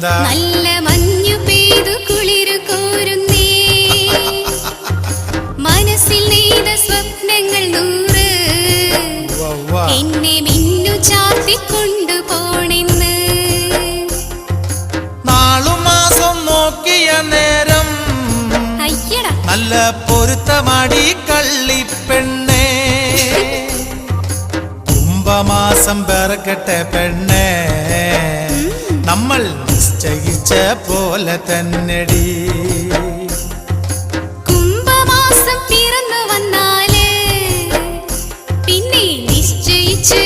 നല്ല മഞ്ഞു പെയ്തു കുളിരു കോരുന്നേ, മനസ്സിൽ നെയ്ത സ്വപ്നങ്ങൾ 100 എന്നെ മിന്നു ചാർത്തിക്കൊണ്ടു പോണെന്ന്. നാളും മാസം നോക്കിയ നേരം നല്ല പൊരുത്തമാടി കള്ളിപ്പെണ്ണേ, കുംഭമാസം പിറക്കട്ടെ പെണ്ണേ, നമ്മൾ നിശ്ചയിച്ച പോലെ തന്നെടി. കുംഭമാസം പിറന്നു വന്നാല് പിന്നെ നിശ്ചയിച്ച്